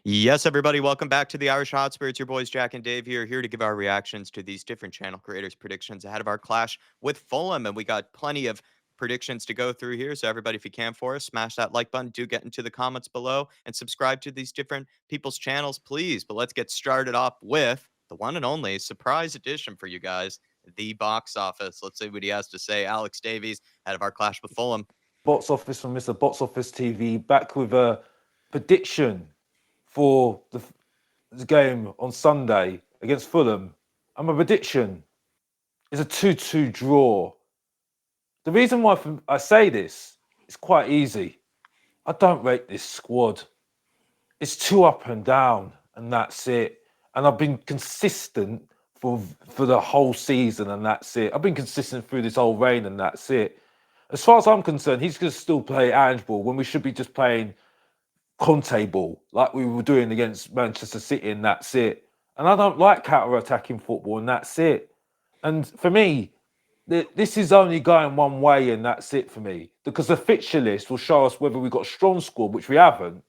Yes, everybody, welcome back to the Irish Hotspur. It's your boys Jack and Dave here to give our reactions to these different channel creators' predictions ahead of our clash with Fulham. And we got plenty of predictions to go through here. So, everybody, if you can for us, smash that like button, do get into the comments below, and subscribe to these different people's channels, please. But let's get started off with the one and only surprise edition for you guys, the box office. Let's see what he has to say. Alex Davies, ahead of our clash with Fulham. Box office from Mr. Box Office TV back with a prediction for the game on Sunday against Fulham. And my prediction is a 2-2 draw. The reason why I say this is quite easy. I don't rate this squad. It's too up and down, and that's it. And I've been consistent for the whole season, and that's it. I've been consistent through this whole reign, and that's it. As far as I'm concerned, he's going to still play Ange ball when we should be just playing Conte ball, like we were doing against Manchester City, and that's it. And I don't like counter-attacking football, and that's it. And for me, this is only going one way, and that's it for me. Because the fixture list will show us whether we've got a strong squad, which we haven't,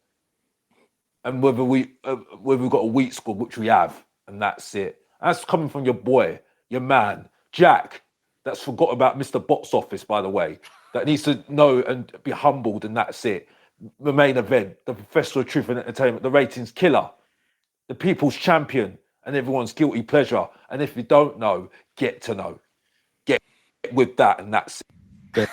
and whether we've got a weak squad, which we have, and that's it. And that's coming from your boy, your man, Jack. That's forgot about Mr. Box Office, by the way. That needs to know and be humbled, and that's it. The main event, the Festival of Truth and Entertainment, the ratings killer, the people's champion, and everyone's guilty pleasure. And if you don't know, get to know. Get with that, and that's it.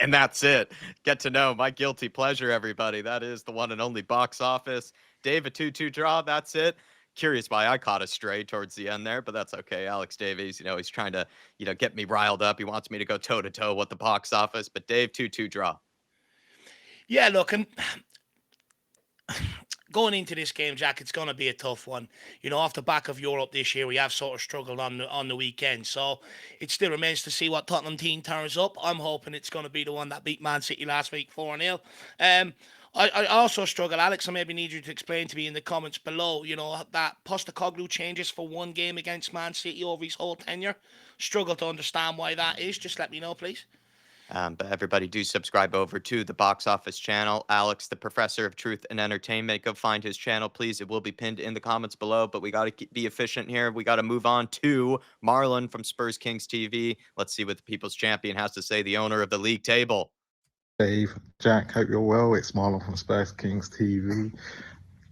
And that's it. Get to know my guilty pleasure, everybody. That is the one and only box office. Dave, a 2-2 draw. That's it. Curious why I caught a stray towards the end there, but that's okay. Alex Davies, he's trying to, get me riled up. He wants me to go toe to toe with the box office. But Dave, 2-2 draw. Yeah, look, and going into this game, Jack, it's going to be a tough one. Off the back of Europe this year, we have sort of struggled on the weekend. So it still remains to see what Tottenham team turns up. I'm hoping it's going to be the one that beat Man City last week 4-0. I also struggle, Alex. I maybe need you to explain to me in the comments below, that Postecoglou changes for one game against Man City over his whole tenure. Struggle to understand why that is. Just let me know, please. But everybody do subscribe over to the box office channel. Alex, the professor of truth and entertainment. Go find his channel, please. It will be pinned in the comments below. But we got to be efficient here. We got to move on to Marlon from Spurs Kings TV. Let's see what the people's champion has to say, the owner of the league table. Dave, Jack, hope you're well. It's Marlon from Spurs Kings TV.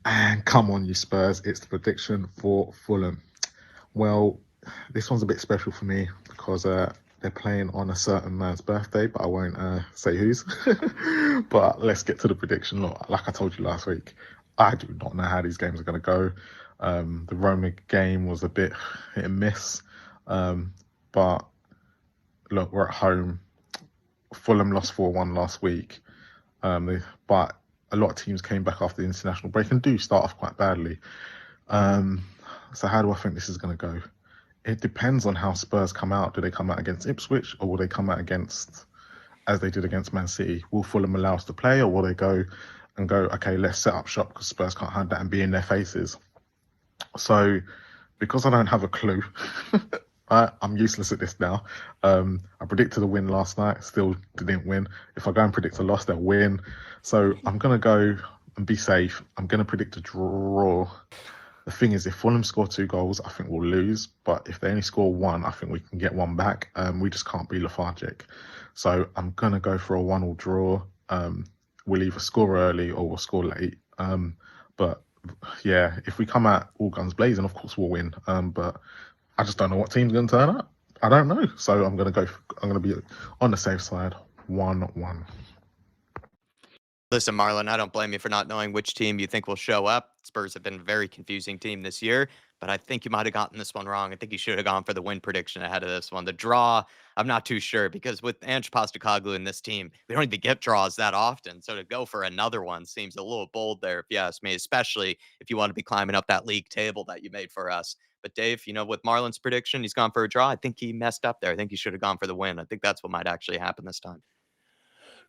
And come on, you Spurs, it's the prediction for Fulham. Well, this one's a bit special for me because they're playing on a certain man's birthday, but I won't say whose. But let's get to the prediction. Look, like I told you last week, I do not know how these games are going to go. The Roma game was a bit hit and miss. But look, we're at home. Fulham lost 4-1 last week. But a lot of teams came back after the international break and do start off quite badly. So how do I think this is going to go? It depends on how Spurs come out. Do they come out against Ipswich, or will they come out against, as they did against Man City? Will Fulham allow us to play, or will they go, okay, let's set up shop because Spurs can't have that and be in their faces? So because I don't have a clue, I'm useless at this now. I predicted a win last night, still didn't win. If I go and predict a loss, they'll win. So I'm going to go and be safe. I'm going to predict a draw. The thing is, if Fulham score 2 goals, I think we'll lose. But if they only score 1, I think we can get 1 back. We just can't be lethargic. So I'm going to go for a 1-1 draw. We'll either score early or we'll score late. But yeah, if we come out all guns blazing, of course we'll win. But I just don't know what team's going to turn up. I don't know. So I'm going to be on the safe side, 1-1. Listen, Marlon, I don't blame you for not knowing which team you think will show up. Spurs have been a very confusing team this year, but I think you might have gotten this one wrong. I think you should have gone for the win prediction ahead of this one. The draw, I'm not too sure because with Ange Postecoglou in this team, we don't even get draws that often. So to go for another one seems a little bold there, if you ask me, especially if you want to be climbing up that league table that you made for us. But Dave, with Marlon's prediction, he's gone for a draw. I think he messed up there. I think he should have gone for the win. I think that's what might actually happen this time.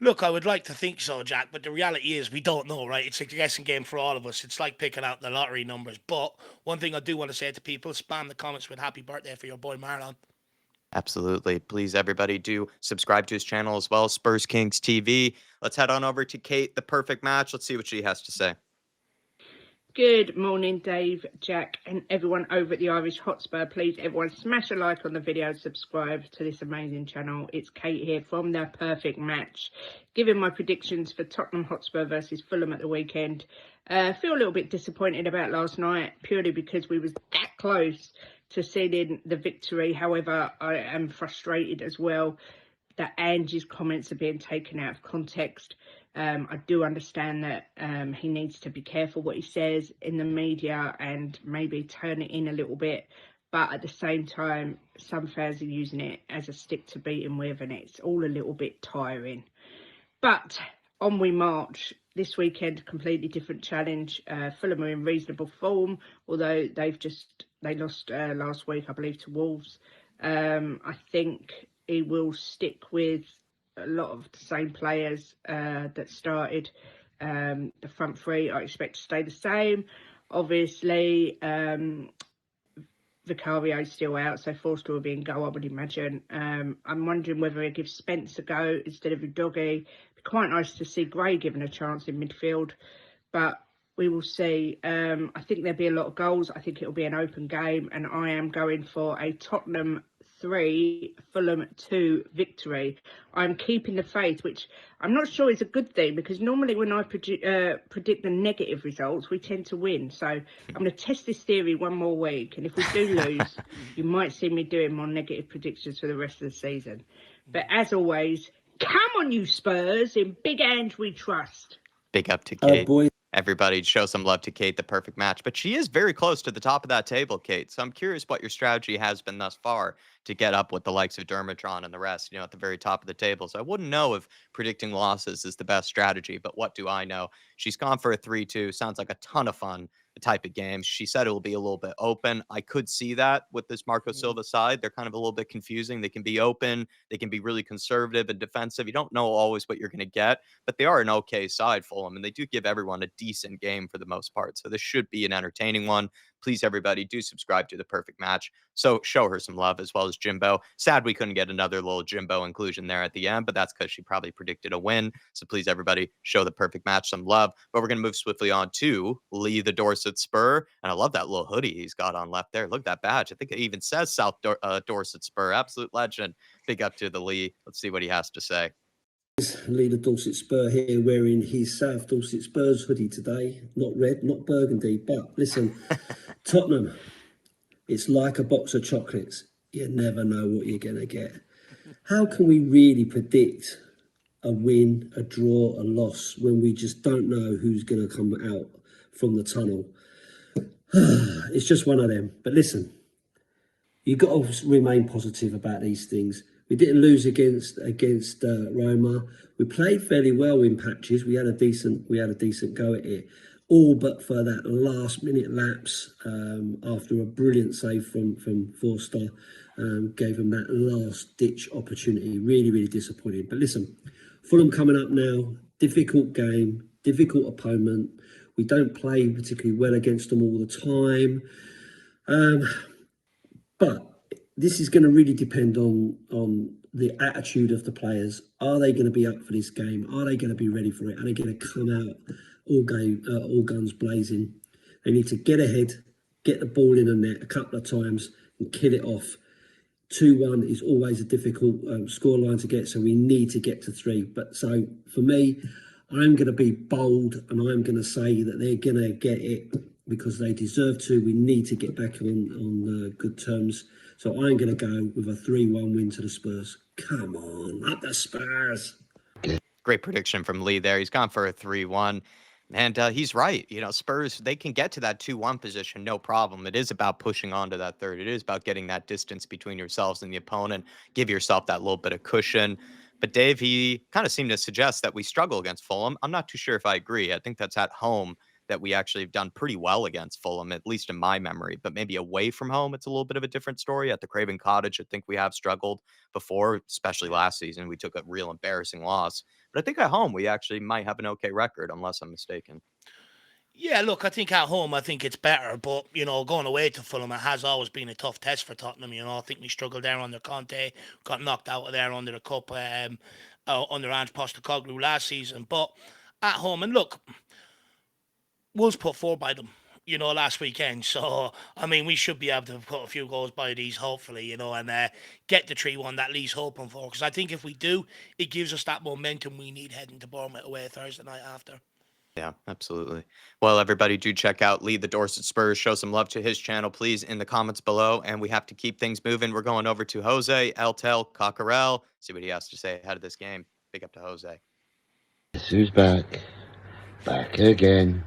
Look, I would like to think so, Jack, but the reality is we don't know, right? It's a guessing game for all of us. It's like picking out the lottery numbers. But one thing I do want to say to people, spam the comments with happy birthday for your boy Marlon. Absolutely. Please, everybody, do subscribe to his channel as well, Spurs Kings TV. Let's head on over to Kate, the perfect match. Let's see what she has to say. Good morning, Dave, Jack, and everyone over at the Irish Hotspur. Please, everyone, smash a like on the video, subscribe to this amazing channel. It's Kate here from The Perfect Match, giving my predictions for Tottenham Hotspur versus Fulham at the weekend. Feel a little bit disappointed about last night, purely because we was that close to sealing the victory. However, I am frustrated as well that Angie's comments are being taken out of context. I do understand that he needs to be careful what he says in the media and maybe turn it in a little bit. But at the same time, some fans are using it as a stick to beat him with, and it's all a little bit tiring. But on we march. This weekend, completely different challenge. Fulham are in reasonable form, although they lost last week, I believe, to Wolves. I think he will stick with a lot of the same players that started. The front three I expect to stay the same. Obviously, Vicario's still out, so Forster will be in goal, I would imagine. I'm wondering whether he gives Spence a go instead of Udogie. It'd be quite nice to see Gray given a chance in midfield, but we will see. I think there'll be a lot of goals. I think it'll be an open game, and I am going for a Tottenham 3, Fulham 2 victory. I'm keeping the faith, which I'm not sure is a good thing, because normally when I predict the negative results, we tend to win. So I'm going to test this theory one more week, and if we do lose, you might see me doing more negative predictions for the rest of the season. But as always, come on, you Spurs! In Big Ange we trust. Big up to Kate. Boy. Everybody show some love to Kate, the perfect match. But she is very close to the top of that table, Kate. So I'm curious what your strategy has been thus far to get up with the likes of Dermatron and the rest, at the very top of the table. So I wouldn't know if predicting losses is the best strategy, but what do I know? She's gone for a 3-2. Sounds like a ton of fun, the type of game. She said it will be a little bit open. I could see that with this Marco Silva side. They're kind of a little bit confusing. They can be open. They can be really conservative and defensive. You don't know always what you're going to get, but they are an okay side, Fulham, and they do give everyone a decent game for the most part. So this should be an entertaining one. Please, everybody, do subscribe to The Perfect Match. So show her some love, as well as Jimbo. Sad we couldn't get another little Jimbo inclusion there at the end, but that's because she probably predicted a win. So please, everybody, show The Perfect Match some love. But we're going to move swiftly on to Lee, the Dorset Spur. And I love that little hoodie he's got on left there. Look at that badge. I think it even says South Dorset Spur. Absolute legend. Big up to the Lee. Let's see what he has to say. Lee, the Dorset Spur here, wearing his South Dorset Spurs hoodie today. Not red, not burgundy, but listen, Tottenham, it's like a box of chocolates. You never know what you're going to get. How can we really predict a win, a draw, a loss when we just don't know who's going to come out from the tunnel? It's just one of them. But listen, you've got to remain positive about these things. We didn't lose against Roma. We played fairly well in patches. We had a decent go at it, all but for that last minute lapse after a brilliant save from Forster, gave them that last ditch opportunity. Really, really disappointing. But listen, Fulham coming up now. Difficult game, difficult opponent. We don't play particularly well against them all the time. But this is going to really depend on the attitude of the players. Are they going to be up for this game? Are they going to be ready for it? Are they going to come out all guns blazing? They need to get ahead, get the ball in the net a couple of times and kill it off. 2-1 is always a difficult scoreline to get, so we need to get to 3. But so for me, I'm going to be bold and I'm going to say that they're going to get it because they deserve to. We need to get back on good terms. So I'm going to go with a 3-1 win to the Spurs. Come on, up the Spurs. Great prediction from Lee there. He's gone for a 3-1. And he's right. Spurs, they can get to that 2-1 position, no problem. It is about pushing on to that third. It is about getting that distance between yourselves and the opponent. Give yourself that little bit of cushion. But Dave, he kind of seemed to suggest that we struggle against Fulham. I'm not too sure if I agree. I think that's at home that we actually have done pretty well against Fulham, at least in my memory. But maybe away from home, it's a little bit of a different story. At the Craven Cottage, I think we have struggled before, especially last season. We took a real embarrassing loss. But I think at home, we actually might have an okay record, unless I'm mistaken. Yeah, look, I think at home, I think it's better. But, going away to Fulham, it has always been a tough test for Tottenham. I think we struggled there under Conte, got knocked out of there under the Cup, under Ange Postecoglou last season. But at home, and look, Wolves put 4 by them. last weekend. So, I mean, we should be able to put a few goals by these, hopefully, and get the 3-1 that Lee's hoping for. Because I think if we do, it gives us that momentum we need heading to Bournemouth away Thursday night after. Yeah, absolutely. Well, everybody, do check out Lee the Dorset Spurs. Show some love to his channel, please, in the comments below. And we have to keep things moving. We're going over to Jose, Eltel, Cockell. See what he has to say ahead of this game. Big up to Jose. Guess who's back? Back again.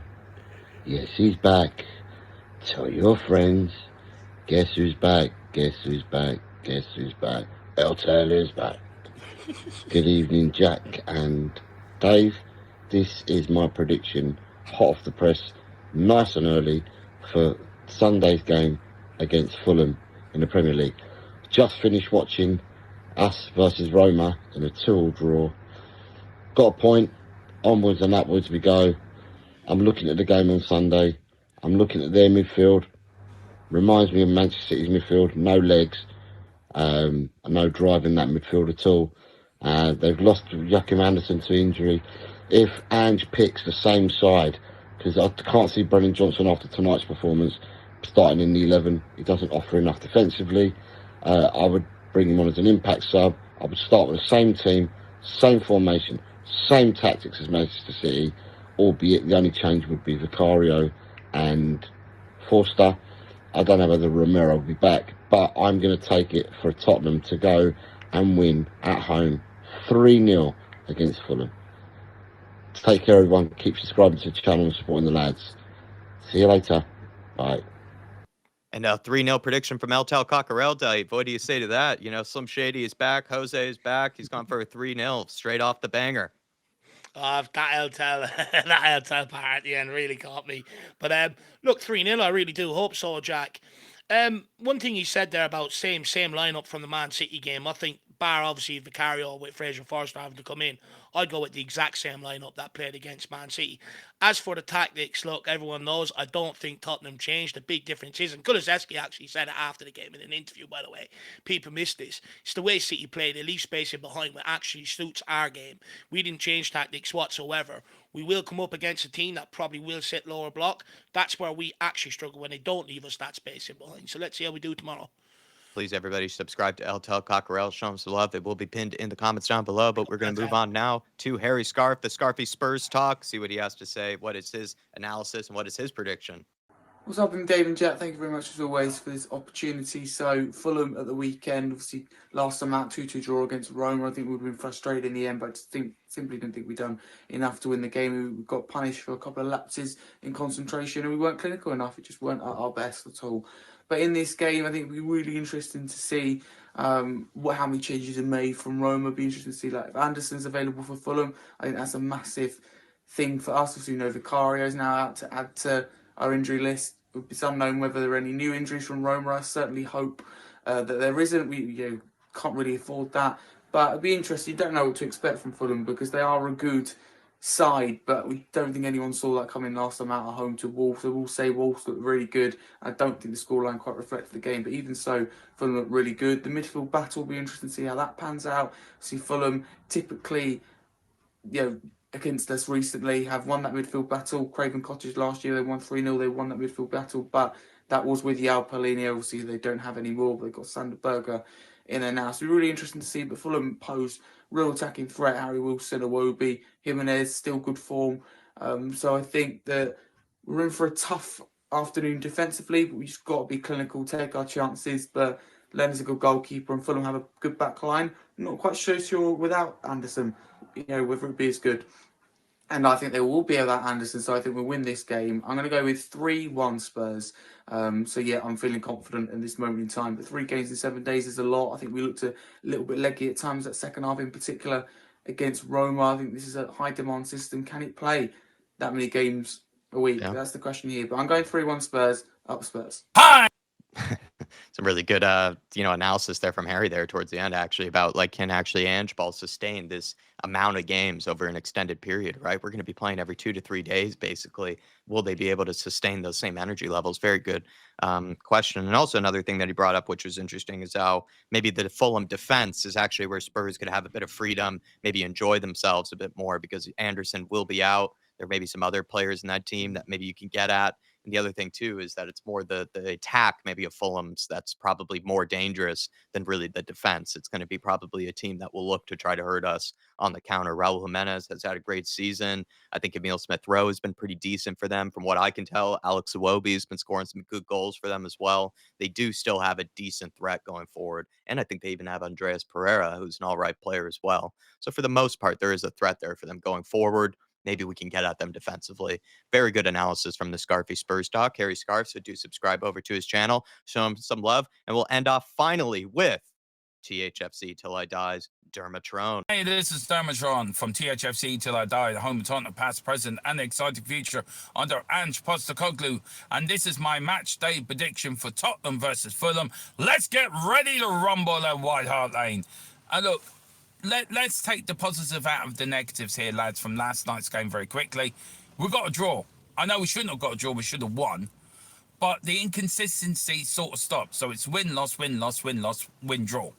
Yes, he's back. Tell your friends. Guess who's back? Guess who's back? Guess who's back? Eltel is back. Good evening, Jack and Dave. This is my prediction, hot off the press, nice and early, for Sunday's game against Fulham in the Premier League. Just finished watching us versus Roma in a 2-2 draw. Got a point. Onwards and upwards we go. I'm looking at the game on Sunday. I'm looking at their midfield. Reminds me of Manchester City's midfield. No legs. No drive in that midfield at all. They've lost Joachim Anderson to injury. If Ange picks the same side, because I can't see Brennan Johnson after tonight's performance starting in the 11. He doesn't offer enough defensively. I would bring him on as an impact sub. I would start with the same team, same formation, same tactics as Manchester City, albeit the only change would be Vicario and Forster. I don't know whether Romero will be back, but I'm going to take it for Tottenham to go and win at home 3-0 against Fulham. Take care, everyone. Keep subscribing to the channel and supporting the lads. See you later. Bye. And a 3-0 prediction from Eltel Cockell. Dave, what do you say to that? Slim Shady is back. Jose is back. He's gone for a 3-0 straight off the banger. That Eltel part at the end really caught me. But look, 3-0, I really do hope so, Jack. One thing you said there about same lineup from the Man City game, I think, bar obviously Vicario with Fraser Forster having to come in, I'd go with the exact same lineup that played against Man City. As for the tactics, look, everyone knows I don't think Tottenham changed. The big difference is, and Kulusevski actually said it after the game in an interview, by the way. People missed this. It's the way City play. They leave space in behind, which actually suits our game. We didn't change tactics whatsoever. We will come up against a team that probably will sit lower block. That's where we actually struggle, when they don't leave us that space in behind. So let's see how we do tomorrow. Please, everybody, subscribe to Eltel Cockell. Show him some love. It will be pinned in the comments down below. But we're going to move on now to Harry Scarf, the Scarfy Spurs talk. See what he has to say. What is his analysis and what is his prediction? What's up, I'm Dave and Jack. Thank you very much as always for this opportunity. So Fulham at the weekend, obviously last time out 2-2 draw against Roma. I think we'd been frustrated in the end, but I just simply didn't think we'd done enough to win the game. We got punished for a couple of lapses in concentration, and we weren't clinical enough. It just weren't at our best at all. But in this game, I think it'll be really interesting to see how many changes are made from Roma. It'll be interesting to see if Anderson's available for Fulham. I think that's a massive thing for us. Obviously, Vicario is now out to add to our injury list. It's unknown whether there are any new injuries from Roma. I certainly hope that there isn't. We can't really afford that. But it'd be interesting. You don't know what to expect from Fulham because they are a good side, but we don't think anyone saw that coming last time out at home to Wolves. So we'll say Wolves look really good. I don't think the scoreline quite reflected the game, but even so, Fulham look really good. The midfield battle will be interesting to see how that pans out. See Fulham typically, against us recently, have won that midfield battle. Craven Cottage last year, they won 3-0, they won that midfield battle, but that was with Yao Palini. Obviously, they don't have any more, but they've got Sander Berger in there now. So, really interesting to see, but Fulham pose real attacking threat. Harry Wilson, Iwobi, Jimenez, still good form. So, I think that we're in for a tough afternoon defensively, but we just got to be clinical, take our chances, but Leonard's a good goalkeeper, and Fulham have a good back line. I'm not quite sure without Anderson, whether it be as good. And I think they will be without Anderson, so I think we'll win this game. I'm going to go with 3-1 Spurs. I'm feeling confident in this moment in time. But 3 games in 7 days is a lot. I think we looked a little bit leggy at times, that second half in particular against Roma. I think this is a high-demand system. Can it play that many games a week? Yeah. That's the question here. But I'm going 3-1 Spurs, up Spurs. Some really good, analysis there from Harry there towards the end, actually, about can actually Ange Ball sustain this amount of games over an extended period, right? We're going to be playing every 2 to 3 days, basically. Will they be able to sustain those same energy levels? Very good question. And also another thing that he brought up, which was interesting, is how maybe the Fulham defense is actually where Spurs could have a bit of freedom, maybe enjoy themselves a bit more because Anderson will be out. There may be some other players in that team that maybe you can get at. And the other thing too is that it's more the attack maybe of Fulham's that's probably more dangerous than really the defense. It's going to be probably a team that will look to try to hurt us on the counter. Raul Jimenez has had a great season. I think Emil Smith-Rowe has been pretty decent for them. From what I can tell, Alex Iwobi has been scoring some good goals for them as well. They do still have a decent threat going forward. And I think they even have Andreas Pereira, who's an all right player as well. So for the most part, there is a threat there for them going forward. Maybe we can get at them defensively. Very good analysis from the Scarfy Spurs doc, Harry Scarf. So do subscribe over to his channel, show him some love, and we'll end off finally with THFC Till I Die's Dermatron. Hey, this is Dermatron from THFC Till I Die, the home of Tottenham past, present, and exciting future under Ange Postecoglou. And this is my match day prediction for Tottenham versus Fulham. Let's get ready to rumble at White Hart Lane. And look, let's take the positive out of the negatives here, lads, from last night's game very quickly. We got a draw. I know we shouldn't have got a draw. We should have won. But the inconsistency sort of stopped. So it's win, loss, win, loss, win, loss, win, draw.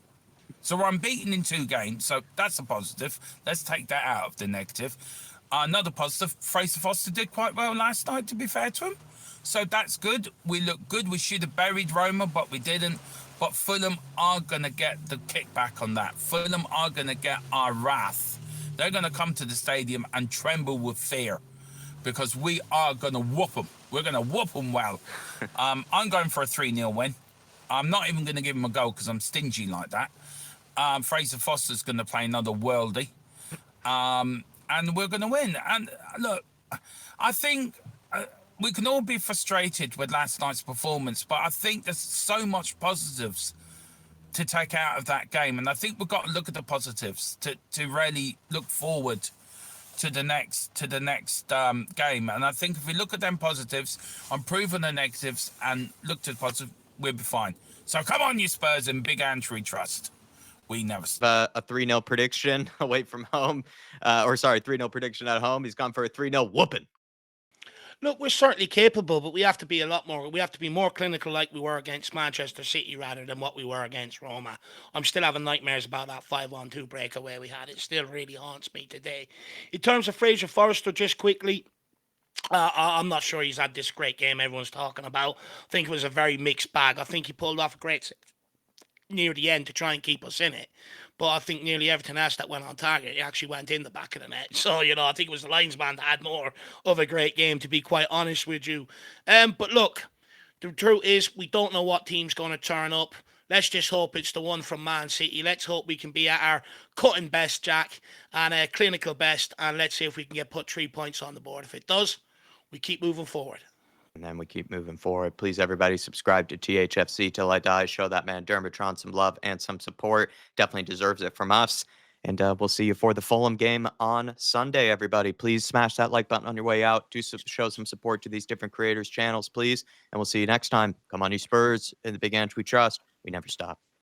So we're unbeaten in 2 games. So that's a positive. Let's take that out of the negative. Another positive, Fraser Foster did quite well last night, to be fair to him. So that's good. We look good. We should have buried Roma, but we didn't. But Fulham are going to get the kickback on that. Fulham are going to get our wrath. They're going to come to the stadium and tremble with fear because we are going to whoop them. We're going to whoop them well. I'm going for a 3-0 win. I'm not even going to give him a goal because I'm stingy like that. Fraser Foster's going to play another worldie. And we're going to win. And look, I think... we can all be frustrated with last night's performance, but I think there's so much positives to take out of that game. And I think we've got to look at the positives to really look forward to the next game. And I think if we look at them positives, improve on the negatives and look to the positive, we'll be fine. So come on, you Spurs, and Big Ange we trust. We never stop. A 3-0 prediction away from home. 3-0 prediction at home. He's gone for a 3-0 whooping. Look, we're certainly capable, but we have to be a lot more. We have to be more clinical, like we were against Manchester City, rather than what we were against Roma. I'm still having nightmares about that 5-1-2 breakaway we had. It still really haunts me today. In terms of Fraser Forster, just quickly, I'm not sure he's had this great game everyone's talking about. I think it was a very mixed bag. I think he pulled off a great save near the end to try and keep us in it. But I think nearly everything else that went on target, it actually went in the back of the net. So, I think it was the linesman that had more of a great game, to be quite honest with you. But look, the truth is we don't know what team's going to turn up. Let's just hope it's the one from Man City. Let's hope we can be at our cutting best, Jack, and clinical best. And let's see if we can put 3 points on the board. If it does, we keep moving forward. And then we keep moving forward. Please, everybody, subscribe to THFC Till I Die. Show that man Dermatron some love and some support. Definitely deserves it from us. And we'll see you for the Fulham game on Sunday, everybody. Please smash that like button on your way out. Show some support to these different creators' channels, please. And we'll see you next time. Come on, you Spurs. In the Big Ange we trust. We never stop.